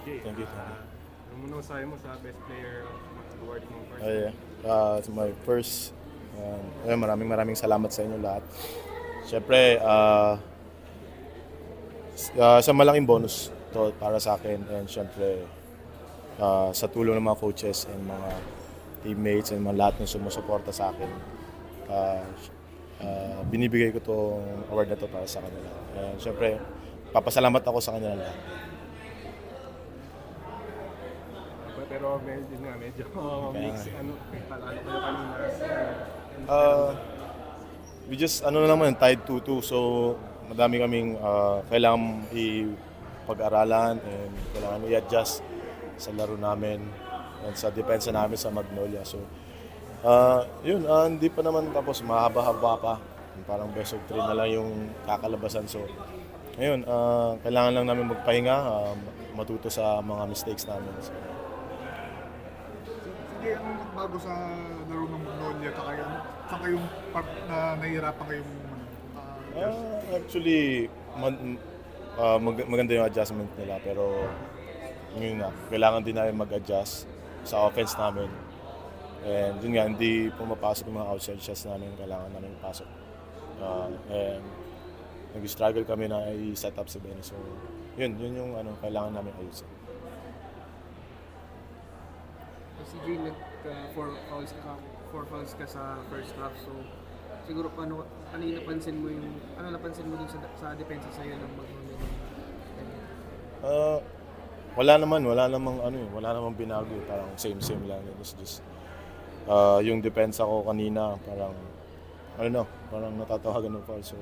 Jay, Thank you. ano mo nasabi mo sa best player award mo first? Ay, it's my first. Maraming salamat sa inyo lahat. Siyempre, sa malaking bonus to para sa akin. And siyempre, sa tulong ng mga coaches and mga teammates and mga lahat ng sumusuporta sa akin, uh, binibigay ko tong award na to para sa kanila. And siyempre, papasalamat ako sa kanila lahat. Pero medyo mix, ano, palalo kayo kanina. Uh, we just, naman, tied 2-2. So, madami kaming kailangan ipag-aralan and kailangan i-adjust sa laro namin and sa depensa namin sa Magnolia. So, hindi pa naman tapos. Mahaba-haba pa. Parang best of 3 na lang yung kakalabasan. So, ayun, kailangan lang namin magpahinga, matuto sa mga mistakes namin. So, Sige, anong nagbago sa laro ng Magnolia? Saan kayong part na nahihirapan kayong actually, maganda yung adjustment nila pero yun nga, kailangan din namin mag-adjust sa offense namin. And yun nga, hindi pumapasok yung mga outside shots namin, kailangan namin ipasok. And nag-struggle kami na i-set up si Benny. So, yun yung kailangan namin ayusin. Si Jay, four fouls ka sa first half. So, siguro ano yung napansin mo dun sa depensa sa'yo ng Magnolia? Wala namang binago. Parang same lang. It was just, yung depensa ko kanina, parang natatawagan ng foul. So,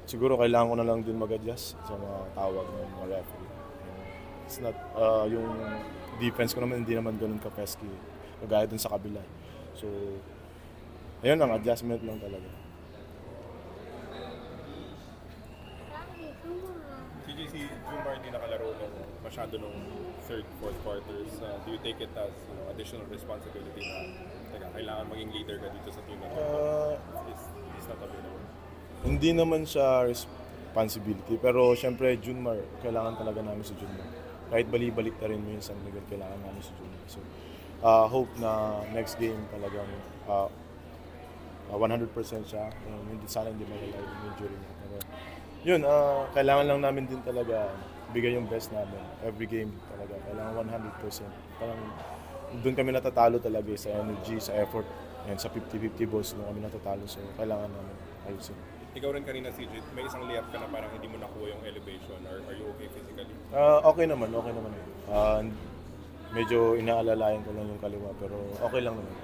siguro kailangan ko na lang din mag-adjust sa mga tawag ng mga referee. It's not, yung defense ko naman hindi naman ganun ka-pesky. Kagaya dun sa kabila. So, ayun ang adjustment lang talaga. Si Jumar hindi nakalaro masyado nung third, fourth quarters. Do you take it as additional responsibility na kailangan maging leader ka dito sa team na is not available? Hindi naman siya responsibility, pero syempre Junmar, kailangan talaga namin si Junmar. Kahit balik na rin mo yung San Miguel, kailangan namin si Junmar. So, hope na next game talagang 100% siya. Sana hindi magalaw yung injury niya. Pero yun, kailangan lang namin din talaga bigay yung best namin. Every game talaga, kailangan 100%. Parang doon kami natatalo talaga sa energy, sa effort, and sa 50-50 balls doon kami natatalo. So, kailangan namin ayusin. Ikaw rin kanina, CJ, may isang layup ka na parang hindi mo nakuha yung elevation. Are you okay physically? Okay naman. Medyo inaalalayan ko lang yung kaliwa, pero okay lang naman.